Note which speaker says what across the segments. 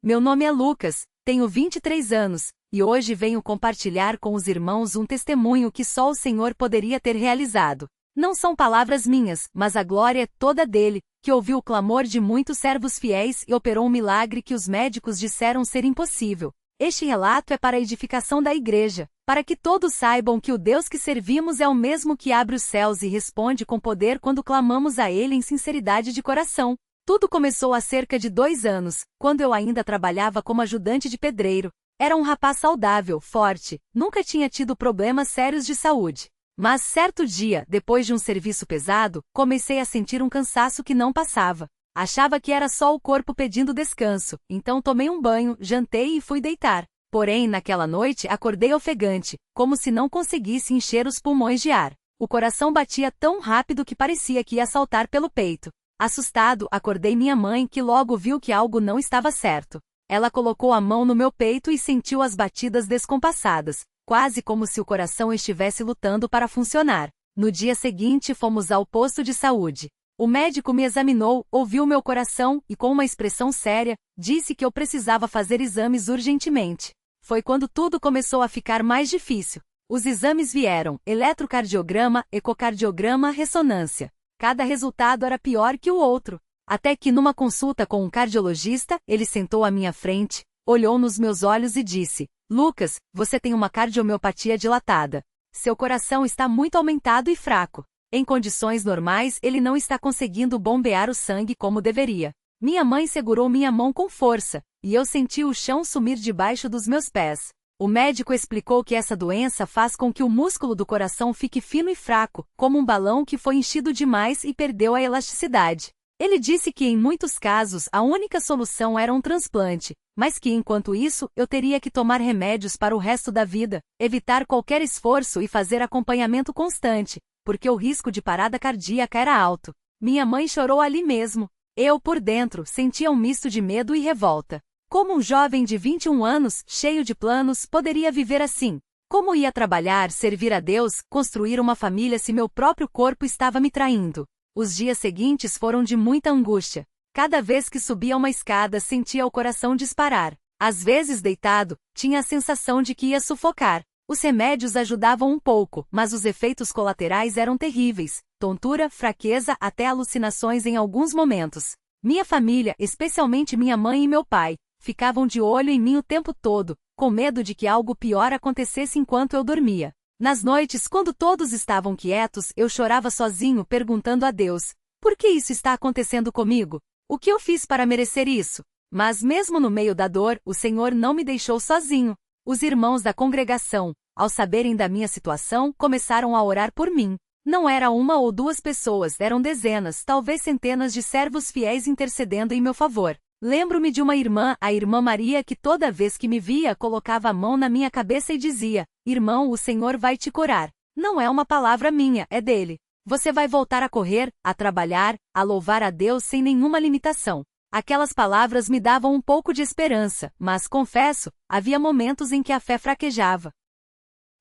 Speaker 1: Meu nome é Lucas, tenho 23 anos, e hoje venho compartilhar com os irmãos um testemunho que só o Senhor poderia ter realizado. Não são palavras minhas, mas a glória é toda dele, que ouviu o clamor de muitos servos fiéis e operou um milagre que os médicos disseram ser impossível. Este relato é para a edificação da igreja, para que todos saibam que o Deus que servimos é o mesmo que abre os céus e responde com poder quando clamamos a Ele em sinceridade de coração. Tudo começou há cerca de 2 anos, quando eu ainda trabalhava como ajudante de pedreiro. Era um rapaz saudável, forte, nunca tinha tido problemas sérios de saúde. Mas certo dia, depois de um serviço pesado, comecei a sentir um cansaço que não passava. Achava que era só o corpo pedindo descanso, então tomei um banho, jantei e fui deitar. Porém, naquela noite acordei ofegante, como se não conseguisse encher os pulmões de ar. O coração batia tão rápido que parecia que ia saltar pelo peito. Assustado, acordei minha mãe, que logo viu que algo não estava certo. Ela colocou a mão no meu peito e sentiu as batidas descompassadas, quase como se o coração estivesse lutando para funcionar. No dia seguinte fomos ao posto de saúde. O médico me examinou, ouviu meu coração e, com uma expressão séria, disse que eu precisava fazer exames urgentemente. Foi quando tudo começou a ficar mais difícil. Os exames vieram: eletrocardiograma, ecocardiograma, ressonância. Cada resultado era pior que o outro. Até que numa consulta com um cardiologista, ele sentou à minha frente, olhou nos meus olhos e disse: Lucas, você tem uma cardiomiopatia dilatada. Seu coração está muito aumentado e fraco. Em condições normais, ele não está conseguindo bombear o sangue como deveria. Minha mãe segurou minha mão com força, e eu senti o chão sumir debaixo dos meus pés. O médico explicou que essa doença faz com que o músculo do coração fique fino e fraco, como um balão que foi enchido demais e perdeu a elasticidade. Ele disse que em muitos casos a única solução era um transplante, mas que enquanto isso eu teria que tomar remédios para o resto da vida, evitar qualquer esforço e fazer acompanhamento constante, porque o risco de parada cardíaca era alto. Minha mãe chorou ali mesmo. Eu, por dentro, sentia um misto de medo e revolta. Como um jovem de 21 anos, cheio de planos, poderia viver assim? Como ia trabalhar, servir a Deus, construir uma família se meu próprio corpo estava me traindo? Os dias seguintes foram de muita angústia. Cada vez que subia uma escada sentia o coração disparar. Às vezes deitado, tinha a sensação de que ia sufocar. Os remédios ajudavam um pouco, mas os efeitos colaterais eram terríveis. Tontura, fraqueza, até alucinações em alguns momentos. Minha família, especialmente minha mãe e meu pai, ficavam de olho em mim o tempo todo, com medo de que algo pior acontecesse enquanto eu dormia. Nas noites, quando todos estavam quietos, eu chorava sozinho perguntando a Deus: por que isso está acontecendo comigo? O que eu fiz para merecer isso? Mas mesmo no meio da dor, o Senhor não me deixou sozinho. Os irmãos da congregação, ao saberem da minha situação, começaram a orar por mim. Não era uma ou duas pessoas, eram dezenas, talvez centenas de servos fiéis intercedendo em meu favor. Lembro-me de uma irmã, a irmã Maria, que toda vez que me via colocava a mão na minha cabeça e dizia: irmão, o Senhor vai te curar. Não é uma palavra minha, é dele. Você vai voltar a correr, a trabalhar, a louvar a Deus sem nenhuma limitação. Aquelas palavras me davam um pouco de esperança, mas, confesso, havia momentos em que a fé fraquejava.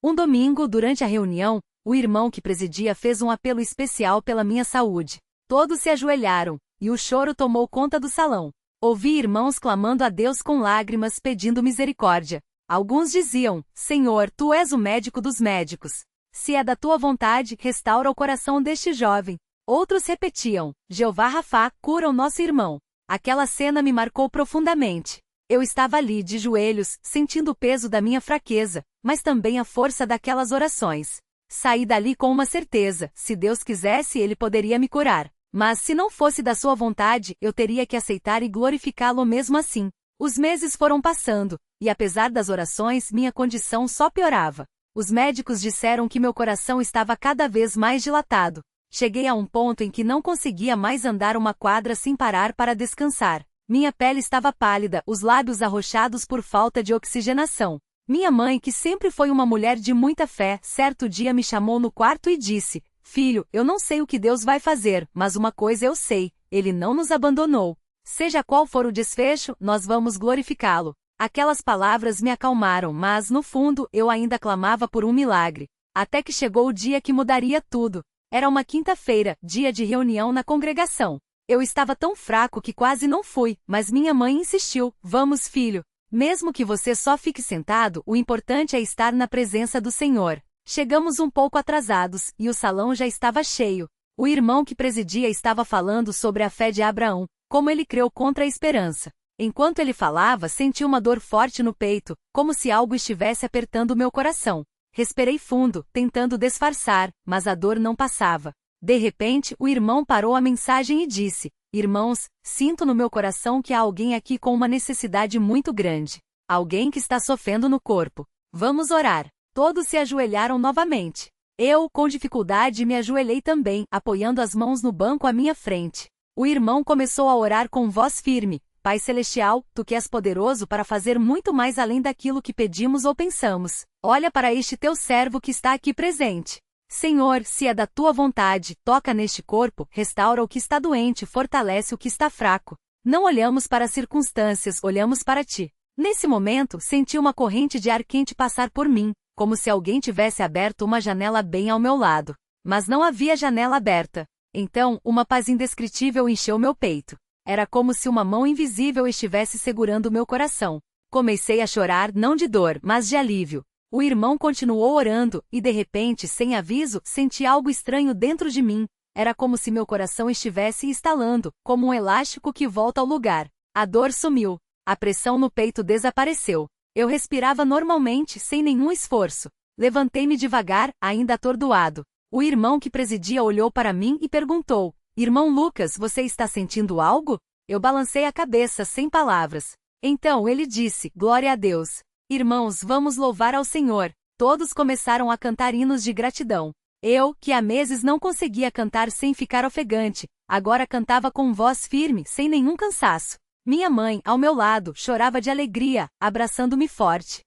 Speaker 1: Um domingo, durante a reunião, o irmão que presidia fez um apelo especial pela minha saúde. Todos se ajoelharam, e o choro tomou conta do salão. Ouvi irmãos clamando a Deus com lágrimas, pedindo misericórdia. Alguns diziam: Senhor, Tu és o médico dos médicos. Se é da Tua vontade, restaura o coração deste jovem. Outros repetiam: Jeová Rafá, cura o nosso irmão. Aquela cena me marcou profundamente. Eu estava ali de joelhos, sentindo o peso da minha fraqueza, mas também a força daquelas orações. Saí dali com uma certeza: se Deus quisesse, Ele poderia me curar. Mas se não fosse da sua vontade, eu teria que aceitar e glorificá-lo mesmo assim. Os meses foram passando, e apesar das orações, minha condição só piorava. Os médicos disseram que meu coração estava cada vez mais dilatado. Cheguei a um ponto em que não conseguia mais andar uma quadra sem parar para descansar. Minha pele estava pálida, os lábios arroxados por falta de oxigenação. Minha mãe, que sempre foi uma mulher de muita fé, certo dia me chamou no quarto e disse: Filho, eu não sei o que Deus vai fazer, mas uma coisa eu sei: Ele não nos abandonou. Seja qual for o desfecho, nós vamos glorificá-lo. Aquelas palavras me acalmaram, mas, no fundo, eu ainda clamava por um milagre. Até que chegou o dia que mudaria tudo. Era uma quinta-feira, dia de reunião na congregação. Eu estava tão fraco que quase não fui, mas minha mãe insistiu: vamos, filho. Mesmo que você só fique sentado, o importante é estar na presença do Senhor. Chegamos um pouco atrasados, e o salão já estava cheio. O irmão que presidia estava falando sobre a fé de Abraão, como ele creu contra a esperança. Enquanto ele falava, senti uma dor forte no peito, como se algo estivesse apertando meu coração. Respirei fundo, tentando disfarçar, mas a dor não passava. De repente, o irmão parou a mensagem e disse: Irmãos, sinto no meu coração que há alguém aqui com uma necessidade muito grande. Alguém que está sofrendo no corpo. Vamos orar. Todos se ajoelharam novamente. Eu, com dificuldade, me ajoelhei também, apoiando as mãos no banco à minha frente. O irmão começou a orar com voz firme: Pai Celestial, Tu que és poderoso para fazer muito mais além daquilo que pedimos ou pensamos. Olha para este Teu servo que está aqui presente. Senhor, se é da Tua vontade, toca neste corpo, restaura o que está doente, fortalece o que está fraco. Não olhamos para as circunstâncias, olhamos para Ti. Nesse momento, senti uma corrente de ar quente passar por mim, como se alguém tivesse aberto uma janela bem ao meu lado. Mas não havia janela aberta. Então, uma paz indescritível encheu meu peito. Era como se uma mão invisível estivesse segurando meu coração. Comecei a chorar não de dor, mas de alívio. O irmão continuou orando, e de repente, sem aviso, senti algo estranho dentro de mim. Era como se meu coração estivesse estalando, como um elástico que volta ao lugar. A dor sumiu. A pressão no peito desapareceu. Eu respirava normalmente, sem nenhum esforço. Levantei-me devagar, ainda atordoado. O irmão que presidia olhou para mim e perguntou: Irmão Lucas, você está sentindo algo? Eu balancei a cabeça, sem palavras. Então ele disse: Glória a Deus. Irmãos, vamos louvar ao Senhor. Todos começaram a cantar hinos de gratidão. Eu, que há meses não conseguia cantar sem ficar ofegante, agora cantava com voz firme, sem nenhum cansaço. Minha mãe, ao meu lado, chorava de alegria, abraçando-me forte.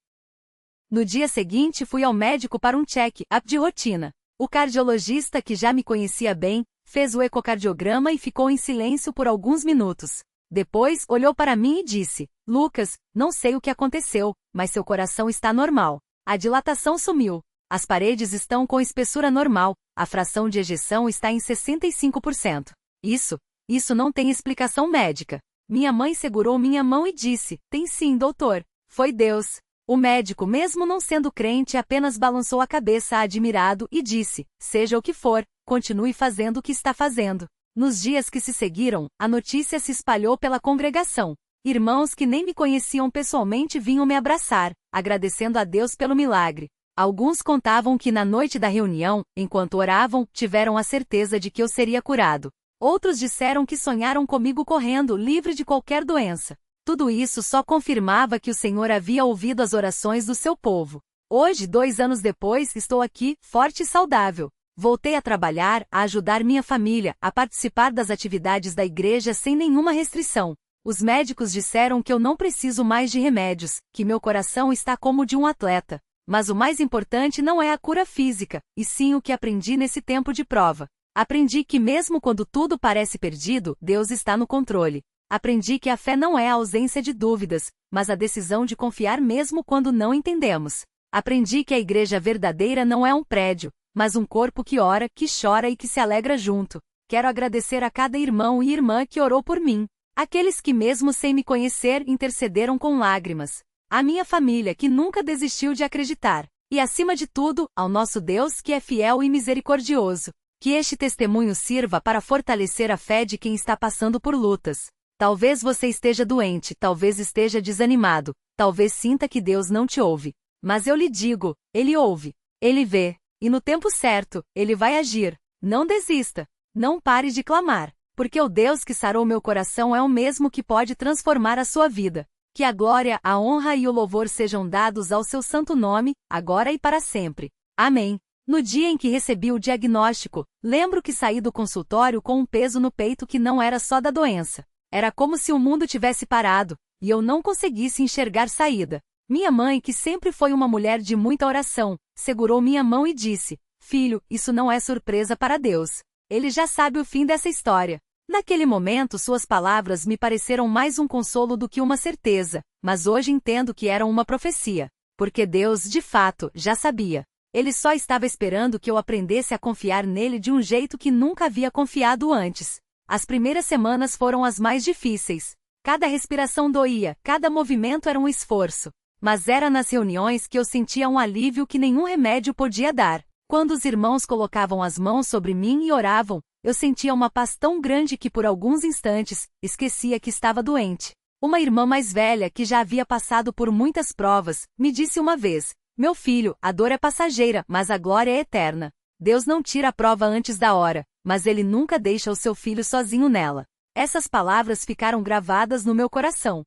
Speaker 1: No dia seguinte fui ao médico para um check-up de rotina. O cardiologista, que já me conhecia bem, fez o ecocardiograma e ficou em silêncio por alguns minutos. Depois, olhou para mim e disse: Lucas, não sei o que aconteceu, mas seu coração está normal. A dilatação sumiu. As paredes estão com espessura normal, a fração de ejeção está em 65%. Isso não tem explicação médica. Minha mãe segurou minha mão e disse: Tem sim, doutor. Foi Deus. O médico, mesmo não sendo crente, apenas balançou a cabeça admirado e disse: Seja o que for, continue fazendo o que está fazendo. Nos dias que se seguiram, a notícia se espalhou pela congregação. Irmãos que nem me conheciam pessoalmente vinham me abraçar, agradecendo a Deus pelo milagre. Alguns contavam que na noite da reunião, enquanto oravam, tiveram a certeza de que eu seria curado. Outros disseram que sonharam comigo correndo, livre de qualquer doença. Tudo isso só confirmava que o Senhor havia ouvido as orações do seu povo. Hoje, 2 anos depois, estou aqui, forte e saudável. Voltei a trabalhar, a ajudar minha família, a participar das atividades da igreja sem nenhuma restrição. Os médicos disseram que eu não preciso mais de remédios, que meu coração está como o de um atleta. Mas o mais importante não é a cura física, e sim o que aprendi nesse tempo de prova. Aprendi que mesmo quando tudo parece perdido, Deus está no controle. Aprendi que a fé não é a ausência de dúvidas, mas a decisão de confiar mesmo quando não entendemos. Aprendi que a igreja verdadeira não é um prédio, mas um corpo que ora, que chora e que se alegra junto. Quero agradecer a cada irmão e irmã que orou por mim. Aqueles que mesmo sem me conhecer intercederam com lágrimas. A minha família que nunca desistiu de acreditar. E acima de tudo, ao nosso Deus que é fiel e misericordioso. Que este testemunho sirva para fortalecer a fé de quem está passando por lutas. Talvez você esteja doente, talvez esteja desanimado, talvez sinta que Deus não te ouve. Mas eu lhe digo, Ele ouve, Ele vê, e no tempo certo, Ele vai agir. Não desista, não pare de clamar, porque o Deus que sarou meu coração é o mesmo que pode transformar a sua vida. Que a glória, a honra e o louvor sejam dados ao seu santo nome, agora e para sempre. Amém. No dia em que recebi o diagnóstico, lembro que saí do consultório com um peso no peito que não era só da doença. Era como se o mundo tivesse parado, e eu não conseguisse enxergar saída. Minha mãe, que sempre foi uma mulher de muita oração, segurou minha mão e disse: Filho, isso não é surpresa para Deus. Ele já sabe o fim dessa história. Naquele momento suas palavras me pareceram mais um consolo do que uma certeza, mas hoje entendo que eram uma profecia. Porque Deus, de fato, já sabia. Ele só estava esperando que eu aprendesse a confiar nele de um jeito que nunca havia confiado antes. As primeiras semanas foram as mais difíceis. Cada respiração doía, cada movimento era um esforço. Mas era nas reuniões que eu sentia um alívio que nenhum remédio podia dar. Quando os irmãos colocavam as mãos sobre mim e oravam, eu sentia uma paz tão grande que por alguns instantes, esquecia que estava doente. Uma irmã mais velha, que já havia passado por muitas provas, me disse uma vez: "Meu filho, a dor é passageira, mas a glória é eterna. Deus não tira a prova antes da hora, mas Ele nunca deixa o seu filho sozinho nela." Essas palavras ficaram gravadas no meu coração.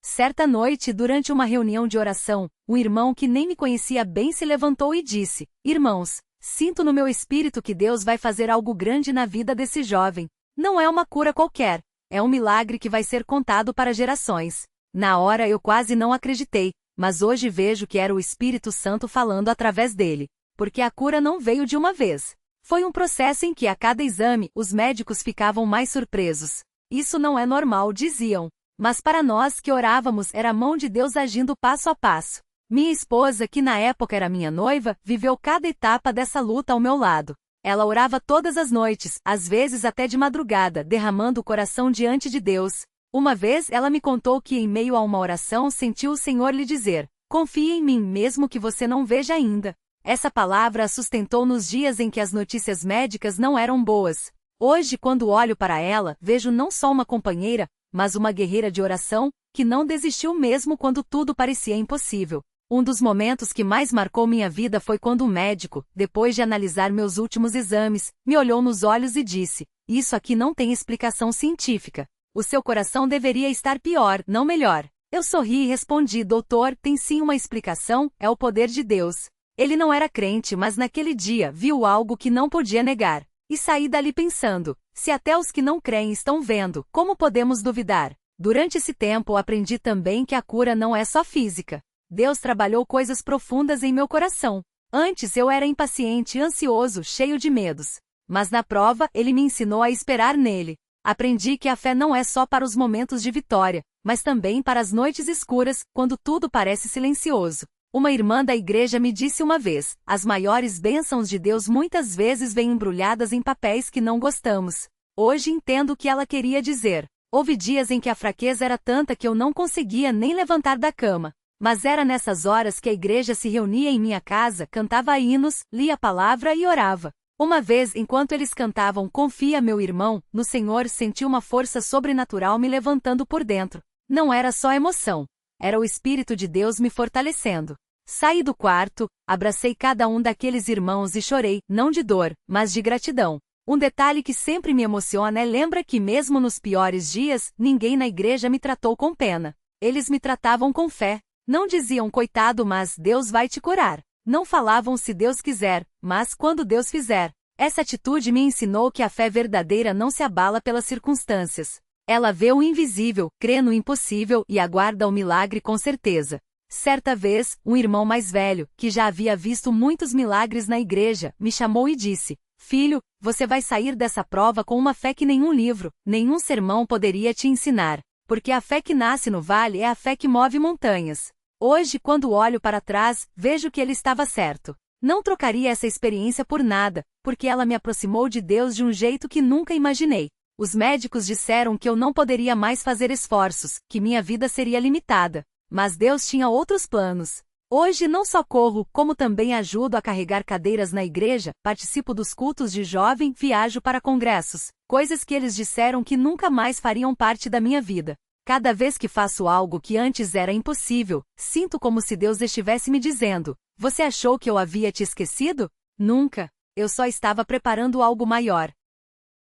Speaker 1: Certa noite, durante uma reunião de oração, um irmão que nem me conhecia bem se levantou e disse: "Irmãos, sinto no meu espírito que Deus vai fazer algo grande na vida desse jovem. Não é uma cura qualquer, é um milagre que vai ser contado para gerações." Na hora eu quase não acreditei, mas hoje vejo que era o Espírito Santo falando através dele, porque a cura não veio de uma vez. Foi um processo em que a cada exame os médicos ficavam mais surpresos. "Isso não é normal", diziam. Mas para nós que orávamos era a mão de Deus agindo passo a passo. Minha esposa, que na época era minha noiva, viveu cada etapa dessa luta ao meu lado. Ela orava todas as noites, às vezes até de madrugada, derramando o coração diante de Deus. Uma vez ela me contou que em meio a uma oração sentiu o Senhor lhe dizer: "Confie em mim mesmo que você não veja ainda." Essa palavra a sustentou nos dias em que as notícias médicas não eram boas. Hoje, quando olho para ela, vejo não só uma companheira, mas uma guerreira de oração, que não desistiu mesmo quando tudo parecia impossível. Um dos momentos que mais marcou minha vida foi quando o médico, depois de analisar meus últimos exames, me olhou nos olhos e disse: "Isso aqui não tem explicação científica. O seu coração deveria estar pior, não melhor." Eu sorri e respondi: "Doutor, tem sim uma explicação, é o poder de Deus." Ele não era crente, mas naquele dia viu algo que não podia negar. E saí dali pensando: se até os que não creem estão vendo, como podemos duvidar? Durante esse tempo aprendi também que a cura não é só física. Deus trabalhou coisas profundas em meu coração. Antes eu era impaciente, ansioso, cheio de medos. Mas na prova, Ele me ensinou a esperar nele. Aprendi que a fé não é só para os momentos de vitória, mas também para as noites escuras, quando tudo parece silencioso. Uma irmã da igreja me disse uma vez: "As maiores bênçãos de Deus muitas vezes vêm embrulhadas em papéis que não gostamos." Hoje entendo o que ela queria dizer. Houve dias em que a fraqueza era tanta que eu não conseguia nem levantar da cama. Mas era nessas horas que a igreja se reunia em minha casa, cantava hinos, lia a palavra e orava. Uma vez, enquanto eles cantavam "Confia, meu irmão, no Senhor", senti uma força sobrenatural me levantando por dentro. Não era só emoção. Era o Espírito de Deus me fortalecendo. Saí do quarto, abracei cada um daqueles irmãos e chorei, não de dor, mas de gratidão. Um detalhe que sempre me emociona é lembra que mesmo nos piores dias, ninguém na igreja me tratou com pena. Eles me tratavam com fé. Não diziam "coitado, mas Deus vai te curar." Não falavam "se Deus quiser", mas "quando Deus fizer." Essa atitude me ensinou que a fé verdadeira não se abala pelas circunstâncias. Ela vê o invisível, crê no impossível e aguarda o milagre com certeza. Certa vez, um irmão mais velho, que já havia visto muitos milagres na igreja, me chamou e disse: "Filho, você vai sair dessa prova com uma fé que nenhum livro, nenhum sermão poderia te ensinar. Porque a fé que nasce no vale é a fé que move montanhas." Hoje, quando olho para trás, vejo que ele estava certo. Não trocaria essa experiência por nada, porque ela me aproximou de Deus de um jeito que nunca imaginei. Os médicos disseram que eu não poderia mais fazer esforços, que minha vida seria limitada. Mas Deus tinha outros planos. Hoje não só corro, como também ajudo a carregar cadeiras na igreja, participo dos cultos de jovem, viajo para congressos, coisas que eles disseram que nunca mais fariam parte da minha vida. Cada vez que faço algo que antes era impossível, sinto como se Deus estivesse me dizendo: "Você achou que eu havia te esquecido? Nunca. Eu só estava preparando algo maior."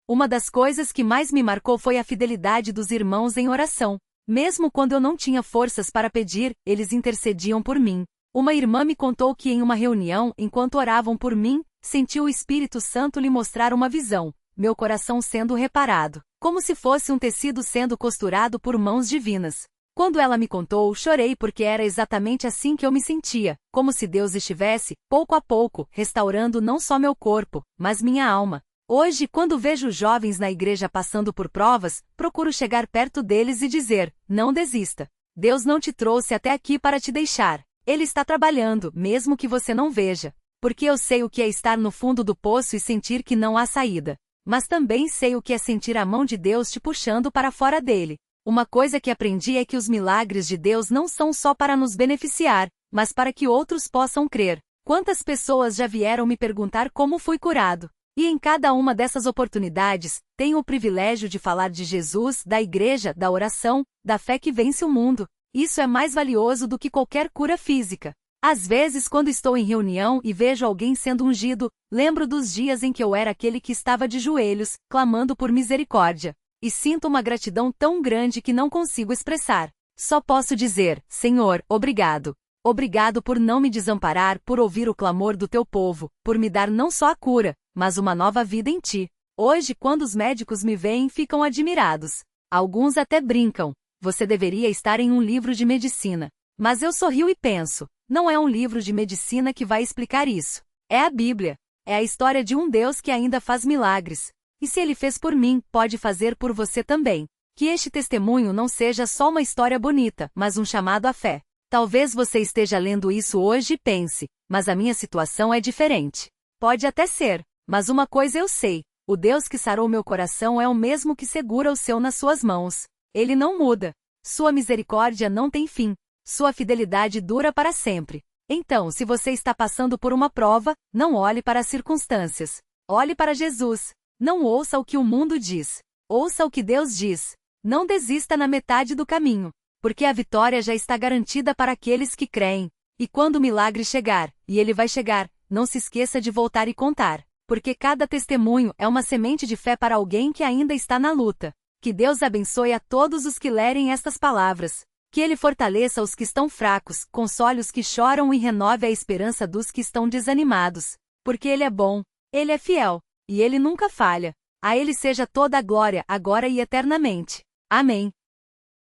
Speaker 1: Uma das coisas que mais me marcou foi a fidelidade dos irmãos em oração. Mesmo quando eu não tinha forças para pedir, eles intercediam por mim. Uma irmã me contou que em uma reunião, enquanto oravam por mim, sentiu o Espírito Santo lhe mostrar uma visão: meu coração sendo reparado, como se fosse um tecido sendo costurado por mãos divinas. Quando ela me contou, chorei porque era exatamente assim que eu me sentia, como se Deus estivesse, pouco a pouco, restaurando não só meu corpo, mas minha alma. Hoje, quando vejo jovens na igreja passando por provas, procuro chegar perto deles e dizer: "Não desista. Deus não te trouxe até aqui para te deixar. Ele está trabalhando, mesmo que você não veja. Porque eu sei o que é estar no fundo do poço e sentir que não há saída." Mas também sei o que é sentir a mão de Deus te puxando para fora dele. Uma coisa que aprendi é que os milagres de Deus não são só para nos beneficiar, mas para que outros possam crer. Quantas pessoas já vieram me perguntar como fui curado? E em cada uma dessas oportunidades, tenho o privilégio de falar de Jesus, da igreja, da oração, da fé que vence o mundo. Isso é mais valioso do que qualquer cura física. Às vezes, quando estou em reunião e vejo alguém sendo ungido, lembro dos dias em que eu era aquele que estava de joelhos, clamando por misericórdia. E sinto uma gratidão tão grande que não consigo expressar. Só posso dizer, Senhor, obrigado. Obrigado por não me desamparar, por ouvir o clamor do teu povo, por me dar não só a cura, mas uma nova vida em ti. Hoje, quando os médicos me veem, ficam admirados. Alguns até brincam. Você deveria estar em um livro de medicina. Mas eu sorrio e penso, não é um livro de medicina que vai explicar isso. É a Bíblia. É a história de um Deus que ainda faz milagres. E se ele fez por mim, pode fazer por você também. Que este testemunho não seja só uma história bonita, mas um chamado à fé. Talvez você esteja lendo isso hoje e pense, mas a minha situação é diferente. Pode até ser, mas uma coisa eu sei, o Deus que sarou meu coração é o mesmo que segura o seu nas suas mãos. Ele não muda. Sua misericórdia não tem fim. Sua fidelidade dura para sempre. Então, se você está passando por uma prova, não olhe para as circunstâncias. Olhe para Jesus. Não ouça o que o mundo diz. Ouça o que Deus diz. Não desista na metade do caminho, porque a vitória já está garantida para aqueles que creem. E quando o milagre chegar, e ele vai chegar, não se esqueça de voltar e contar, porque cada testemunho é uma semente de fé para alguém que ainda está na luta. Que Deus abençoe a todos os que lerem estas palavras. Que Ele fortaleça os que estão fracos, console os que choram e renove a esperança dos que estão desanimados. Porque Ele é bom, Ele é fiel, e Ele nunca falha. A Ele seja toda a glória, agora e eternamente. Amém.